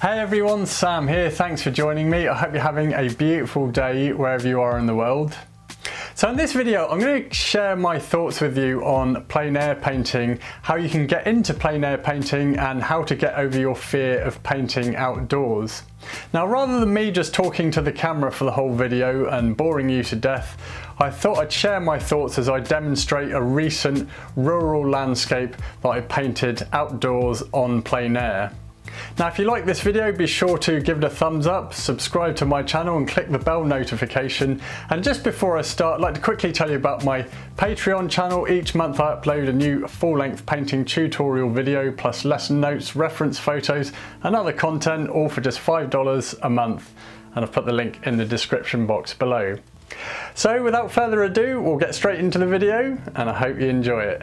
Hey everyone, Sam here. Thanks for joining me. I hope you're having a beautiful day wherever you are in the world. So in this video, I'm going to share my thoughts with you on plein air painting, how you can get into plein air painting and how to get over your fear of painting outdoors. Now, rather than me just talking to the camera for the whole video and boring you to death, I thought I'd share my thoughts as I demonstrate a recent rural landscape that I painted outdoors on plein air. Now, if you like this video, be sure to give it a thumbs up, subscribe to my channel and click the bell notification. And just before I start, I'd like to quickly tell you about my Patreon channel. Each month I upload a new full-length painting tutorial video plus lesson notes, reference photos and other content, all for just $5 a month. And I've put the link in the description box below. So without further ado, we'll get straight into the video and I hope you enjoy it.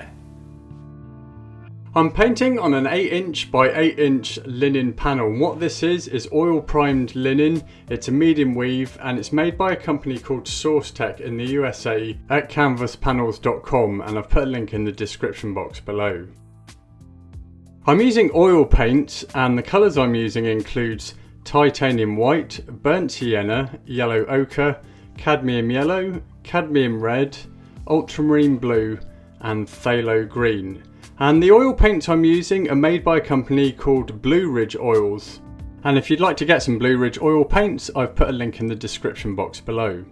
I'm painting on an 8" by 8" linen panel. What this is oil primed linen. It's a medium weave and it's made by a company called Seascape in the USA at canvaspanels.com, and I've put a link in the description box below. I'm using oil paint and the colours I'm using includes titanium white, burnt sienna, yellow ochre, cadmium yellow, cadmium red, ultramarine blue and phthalo green. And the oil paints I'm using are made by a company called Blue Ridge Oils. And if you'd like to get some Blue Ridge oil paints, I've put a link in the description box below.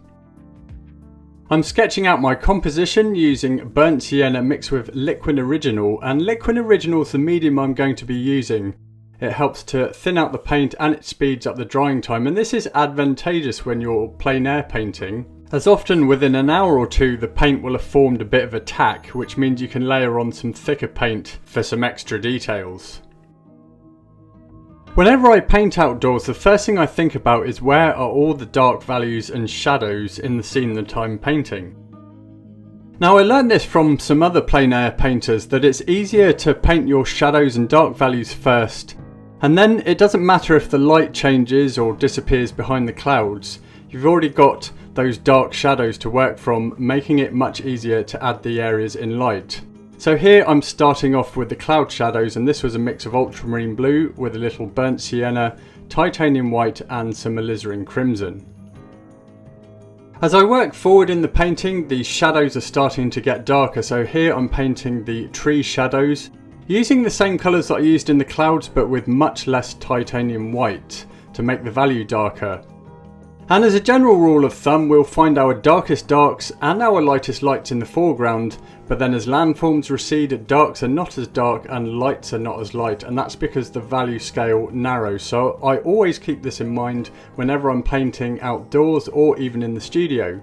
I'm sketching out my composition using burnt sienna mixed with liquid original, and liquid original is the medium I'm going to be using. It helps to thin out the paint and it speeds up the drying time, and this is advantageous when you're plein air painting, as often within an hour or two the paint will have formed a bit of a tack, which means you can layer on some thicker paint for some extra details. Whenever I paint outdoors, the first thing I think about is where are all the dark values and shadows in the scene that I'm painting. Now, I learned this from some other plein air painters that it's easier to paint your shadows and dark values first, and then it doesn't matter if the light changes or disappears behind the clouds. You've already got those dark shadows to work from, making it much easier to add the areas in light. So here I'm starting off with the cloud shadows, and this was a mix of ultramarine blue with a little burnt sienna, titanium white and some alizarin crimson. As I work forward in the painting, the shadows are starting to get darker, so here I'm painting the tree shadows, using the same colours that I used in the clouds but with much less titanium white to make the value darker. And as a general rule of thumb, we'll find our darkest darks and our lightest lights in the foreground, but then as landforms recede, darks are not as dark and lights are not as light, and that's because the value scale narrows. So I always keep this in mind whenever I'm painting outdoors or even in the studio.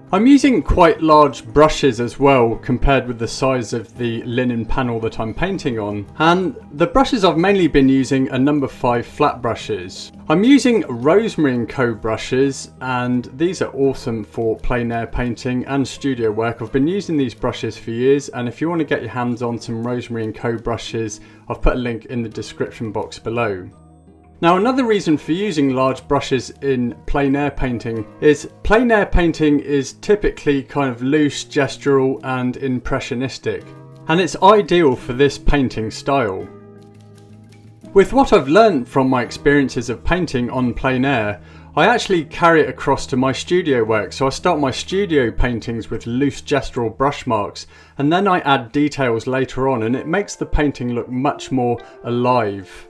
I'm using quite large brushes as well compared with the size of the linen panel that I'm painting on, and the brushes I've mainly been using are number 5 flat brushes. I'm using Rosemary & Co brushes, and these are awesome for plein air painting and studio work. I've been using these brushes for years, and if you want to get your hands on some Rosemary & Co brushes, I've put a link in the description box below. Now, another reason for using large brushes in plein air painting is plein air painting is typically kind of loose, gestural and impressionistic, and it's ideal for this painting style. With what I've learned from my experiences of painting on plein air, I actually carry it across to my studio work. So I start my studio paintings with loose gestural brush marks, and then I add details later on, and it makes the painting look much more alive.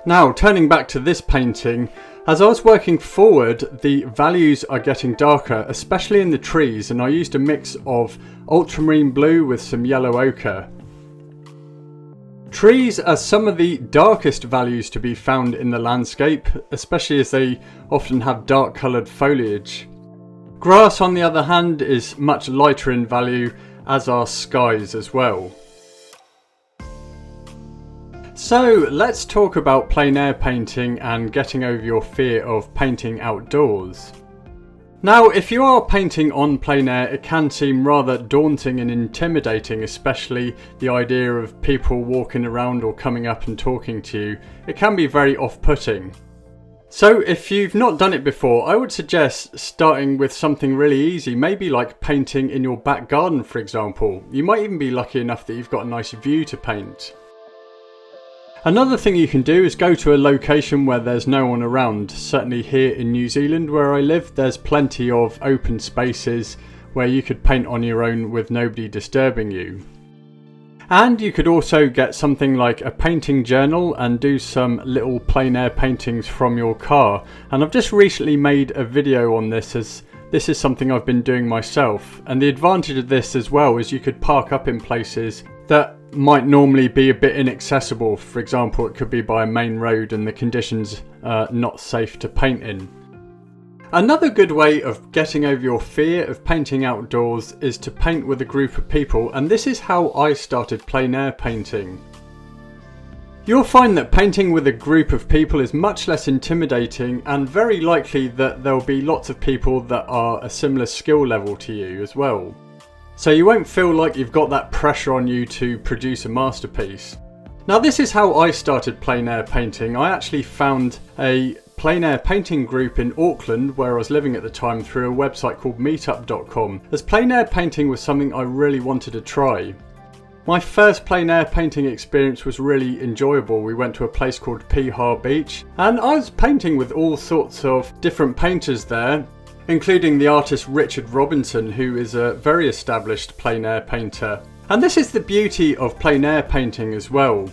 Now, turning back to this painting, as I was working forward, the values are getting darker, especially in the trees, and I used a mix of ultramarine blue with some yellow ochre. Trees are some of the darkest values to be found in the landscape, especially as they often have dark coloured foliage. Grass, on the other hand, is much lighter in value, as are skies as well. So let's talk about plein air painting and getting over your fear of painting outdoors. Now, if you are painting on plein air, it can seem rather daunting and intimidating, especially the idea of people walking around or coming up and talking to you. It can be very off-putting. So if you've not done it before, I would suggest starting with something really easy, maybe like painting in your back garden, for example. You might even be lucky enough that you've got a nice view to paint. Another thing you can do is go to a location where there's no one around. Certainly here in New Zealand where I live, there's plenty of open spaces where you could paint on your own with nobody disturbing you. And you could also get something like a painting journal and do some little plein air paintings from your car. And I've just recently made a video on this, as this is something I've been doing myself. And the advantage of this as well is you could park up in places that might normally be a bit inaccessible. For example, it could be by a main road and the conditions are not safe to paint in. Another good way of getting over your fear of painting outdoors is to paint with a group of people, and this is how I started plein air painting. You'll find that painting with a group of people is much less intimidating, and very likely that there'll be lots of people that are a similar skill level to you as well. So you won't feel like you've got that pressure on you to produce a masterpiece. Now this is how I started plein air painting. I actually found a plein air painting group in Auckland where I was living at the time through a website called meetup.com, as plein air painting was something I really wanted to try. My first plein air painting experience was really enjoyable. We went to a place called Piha Beach and I was painting with all sorts of different painters there, including the artist Richard Robinson, who is a very established plein air painter. And this is the beauty of plein air painting as well.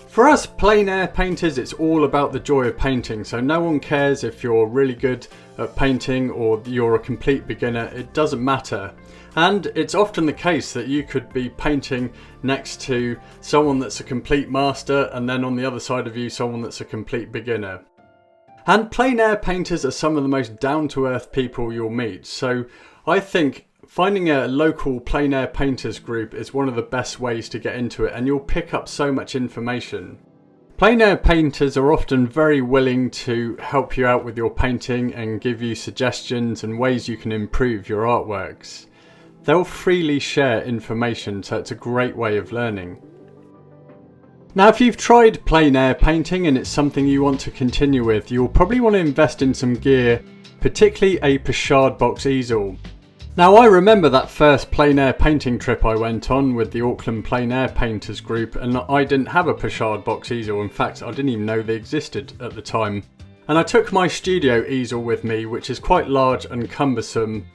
For us plein air painters, it's all about the joy of painting, so no one cares if you're really good at painting or you're a complete beginner, it doesn't matter. And it's often the case that you could be painting next to someone that's a complete master, and then on the other side of you someone that's a complete beginner. And plein air painters are some of the most down-to-earth people you'll meet, so I think finding a local plein air painters group is one of the best ways to get into it, and you'll pick up so much information. Plein air painters are often very willing to help you out with your painting and give you suggestions and ways you can improve your artworks. They'll freely share information, so it's a great way of learning. Now if you've tried plein air painting and it's something you want to continue with, you'll probably want to invest in some gear, particularly a pochade box easel. Now I remember that first plein air painting trip I went on with the Auckland Plein Air Painters group, and I didn't have a pochade box easel. In fact, I didn't even know they existed at the time. And I took my studio easel with me, which is quite large and cumbersome,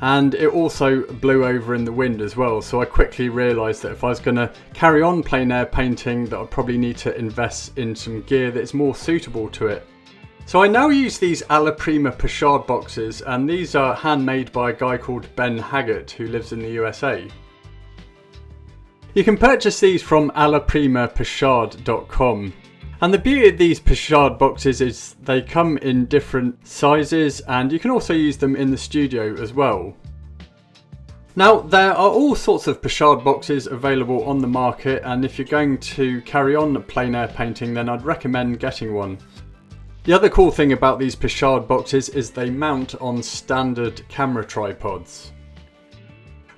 and it also blew over in the wind as well. So I quickly realised that if I was going to carry on plein air painting, that I'd probably need to invest in some gear that's more suitable to it. So I now use these Alla Prima pochade boxes, and these are handmade by a guy called Ben Haggart who lives in the USA. You can purchase these from allaprimapochade.com, and the beauty of these pochade boxes is they come in different sizes, and you can also use them in the studio as well. Now there are all sorts of pochade boxes available on the market, and if you're going to carry on plein air painting then I'd recommend getting one. The other cool thing about these pochade boxes is they mount on standard camera tripods.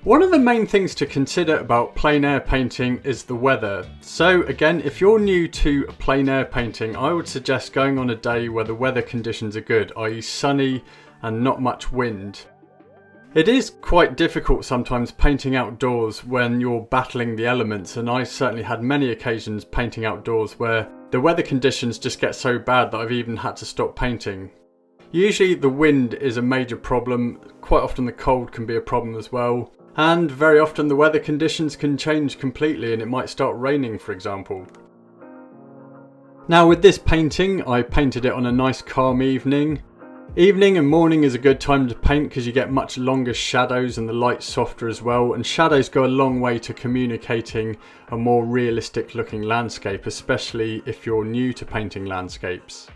One of the main things to consider about plein air painting is the weather. So again, if you're new to plein air painting, I would suggest going on a day where the weather conditions are good, i.e. sunny and not much wind. It is quite difficult sometimes painting outdoors when you're battling the elements, and I certainly had many occasions painting outdoors where the weather conditions just get so bad that I've even had to stop painting. Usually the wind is a major problem, quite often the cold can be a problem as well, and very often the weather conditions can change completely and it might start raining, for example. Now with this painting, I painted it on a nice calm evening. Evening and morning is a good time to paint because you get much longer shadows and the light's softer as well, and shadows go a long way to communicating a more realistic looking landscape, especially if you're new to painting landscapes.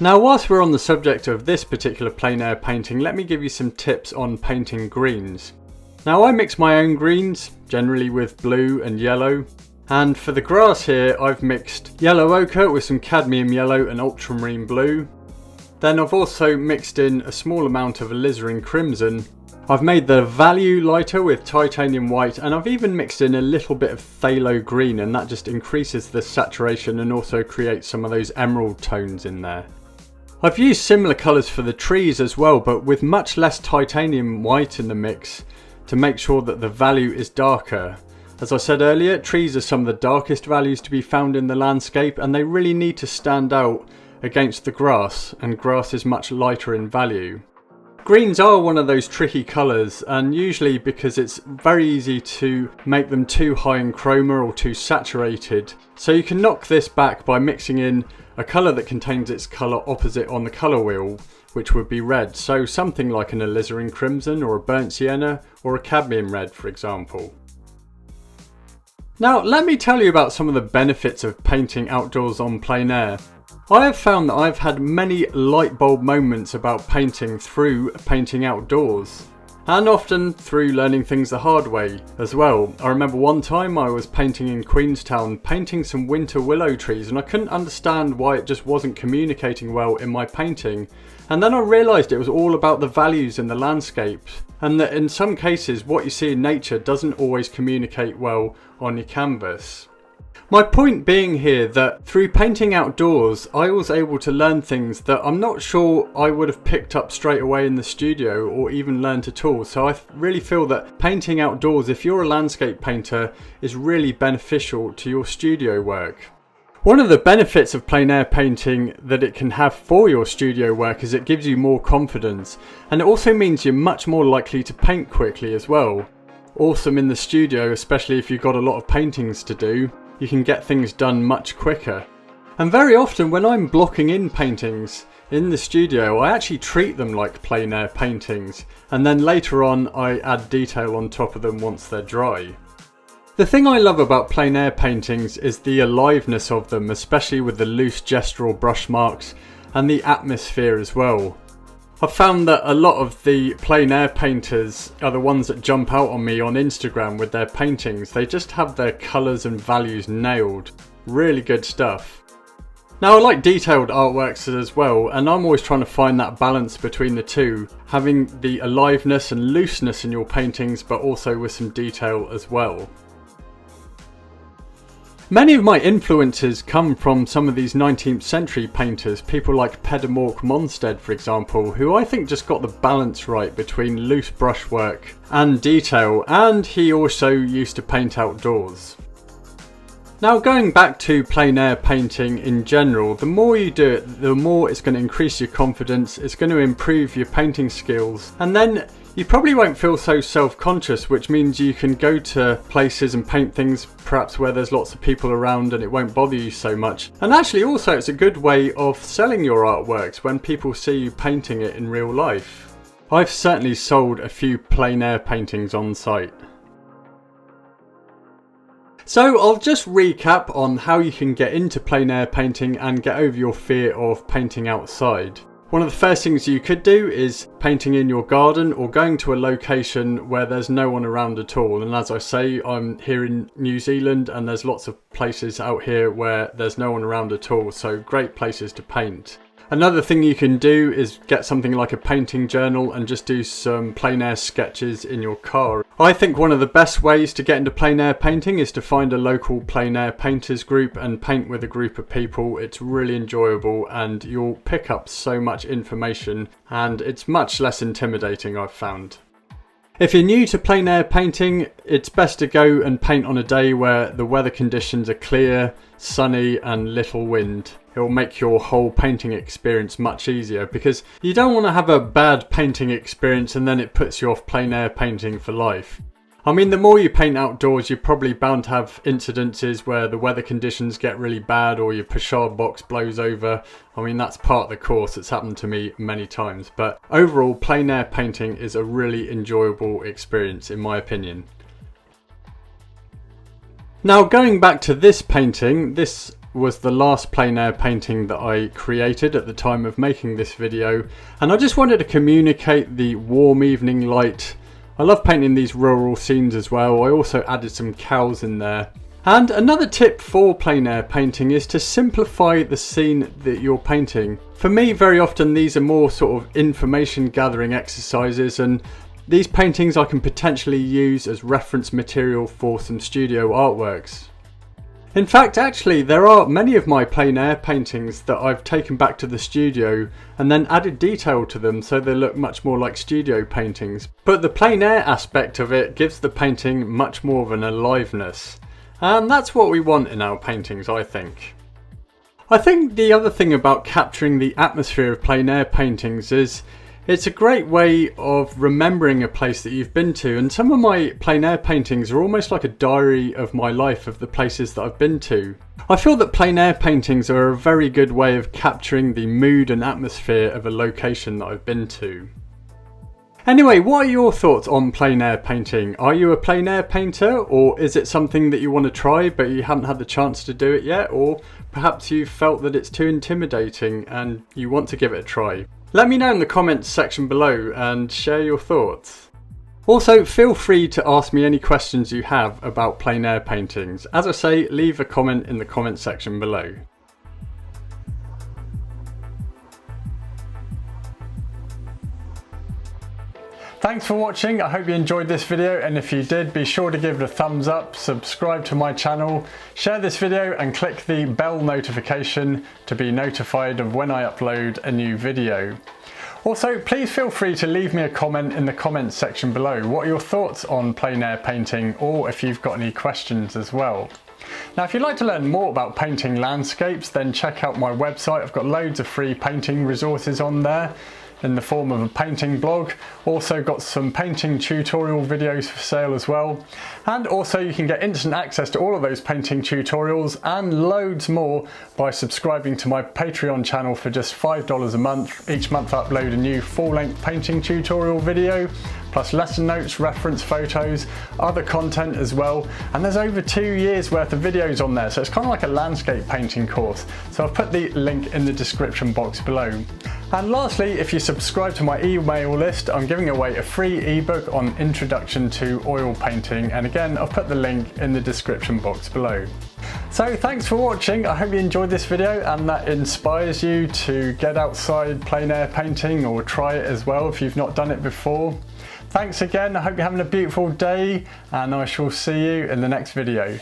Now whilst we're on the subject of this particular plein air painting, let me give you some tips on painting greens. Now I mix my own greens, generally with blue and yellow. And for the grass here, I've mixed yellow ochre with some cadmium yellow and ultramarine blue. Then I've also mixed in a small amount of alizarin crimson. I've made the value lighter with titanium white, and I've even mixed in a little bit of phthalo green, and that just increases the saturation and also creates some of those emerald tones in there. I've used similar colours for the trees as well, but with much less titanium white in the mix to make sure that the value is darker. As I said earlier, trees are some of the darkest values to be found in the landscape, and they really need to stand out against the grass, and grass is much lighter in value. Greens are one of those tricky colours, and usually because it's very easy to make them too high in chroma or too saturated. So you can knock this back by mixing in a colour that contains its colour opposite on the colour wheel, which would be red. So something like an alizarin crimson or a burnt sienna or a cadmium red, for example. Now let me tell you about some of the benefits of painting outdoors on plein air. I have found that I've had many light bulb moments about painting through painting outdoors, and often through learning things the hard way as well. I remember one time I was painting in Queenstown, painting some winter willow trees, and I couldn't understand why it just wasn't communicating well in my painting. And then I realised it was all about the values in the landscape, and that in some cases what you see in nature doesn't always communicate well on your canvas. My point being here that through painting outdoors, I was able to learn things that I'm not sure I would have picked up straight away in the studio or even learnt at all. So I really feel that painting outdoors, if you're a landscape painter, is really beneficial to your studio work. One of the benefits of plein air painting that it can have for your studio work is it gives you more confidence, and it also means you're much more likely to paint quickly as well. Awesome in the studio, especially if you've got a lot of paintings to do. You can get things done much quicker. And very often when I'm blocking in paintings in the studio, I actually treat them like plein air paintings, and then later on I add detail on top of them once they're dry. The thing I love about plein air paintings is the aliveness of them, especially with the loose gestural brush marks and the atmosphere as well. I've found that a lot of the plein air painters are the ones that jump out on me on Instagram with their paintings. They just have their colours and values nailed. Really good stuff. Now I like detailed artworks as well, and I'm always trying to find that balance between the two, having the aliveness and looseness in your paintings but also with some detail as well. Many of my influences come from some of these 19th century painters, people like Pedermork Monstead for example, who I think just got the balance right between loose brushwork and detail, and he also used to paint outdoors. Now going back to plein air painting in general, the more you do it, the more it's going to increase your confidence, it's going to improve your painting skills, and then you probably won't feel so self-conscious, which means you can go to places and paint things perhaps where there's lots of people around and it won't bother you so much. And actually also it's a good way of selling your artworks when people see you painting it in real life. I've certainly sold a few plein air paintings on site. So I'll just recap on how you can get into plein air painting and get over your fear of painting outside. One of the first things you could do is painting in your garden or going to a location where there's no one around at all. And as I say, I'm here in New Zealand and there's lots of places out here where there's no one around at all, so great places to paint. Another thing you can do is get something like a painting journal and just do some plein air sketches in your car. I think one of the best ways to get into plein air painting is to find a local plein air painters group and paint with a group of people. It's really enjoyable and you'll pick up so much information, and it's much less intimidating, I've found. If you're new to plein air painting, it's best to go and paint on a day where the weather conditions are clear, sunny and little wind. It will make your whole painting experience much easier, because you don't want to have a bad painting experience and then it puts you off plein air painting for life. I mean, the more you paint outdoors, you're probably bound to have incidences where the weather conditions get really bad or your pochade box blows over. I mean, that's part of the course. It's happened to me many times. But overall, plein air painting is a really enjoyable experience, in my opinion. Now, going back to this painting, this was the last plein air painting that I created at the time of making this video. And I just wanted to communicate the warm evening light. I love painting these rural scenes as well. I also added some cows in there. And another tip for plein air painting is to simplify the scene that you're painting. For me, very often these are more sort of information gathering exercises, and these paintings I can potentially use as reference material for some studio artworks. In fact, actually, there are many of my plein air paintings that I've taken back to the studio and then added detail to them so they look much more like studio paintings. But the plein air aspect of it gives the painting much more of an aliveness. And that's what we want in our paintings, I think. I think the other thing about capturing the atmosphere of plein air paintings is it's a great way of remembering a place that you've been to, and some of my plein air paintings are almost like a diary of my life of the places that I've been to. I feel that plein air paintings are a very good way of capturing the mood and atmosphere of a location that I've been to. Anyway, what are your thoughts on plein air painting? Are you a plein air painter, or is it something that you want to try but you haven't had the chance to do it yet, or perhaps you felt that it's too intimidating and you want to give it a try? Let me know in the comments section below and share your thoughts. Also, feel free to ask me any questions you have about plein air paintings. As I say, leave a comment in the comment section below. Thanks for watching. I hope you enjoyed this video, and if you did, be sure to give it a thumbs up, subscribe to my channel, share this video and click the bell notification to be notified of when I upload a new video. Also, please feel free to leave me a comment in the comments section below. What are your thoughts on plein air painting, or if you've got any questions as well. Now, if you'd like to learn more about painting landscapes, then check out my website. I've got loads of free painting resources on there in the form of a painting blog. Also got some painting tutorial videos for sale as well. And also you can get instant access to all of those painting tutorials and loads more by subscribing to my Patreon channel for just $5 a month. Each month I upload a new full-length painting tutorial video, plus lesson notes, reference photos, other content as well. And there's over 2 years worth of videos on there, so it's kind of like a landscape painting course. So I've put the link in the description box below. And lastly, if you subscribe to my email list, I'm giving away a free ebook on Introduction to Oil Painting, and again I've put the link in the description box below. So thanks for watching. I hope you enjoyed this video and that inspires you to get outside plein air painting or try it as well if you've not done it before. Thanks again, I hope you're having a beautiful day, and I shall see you in the next video.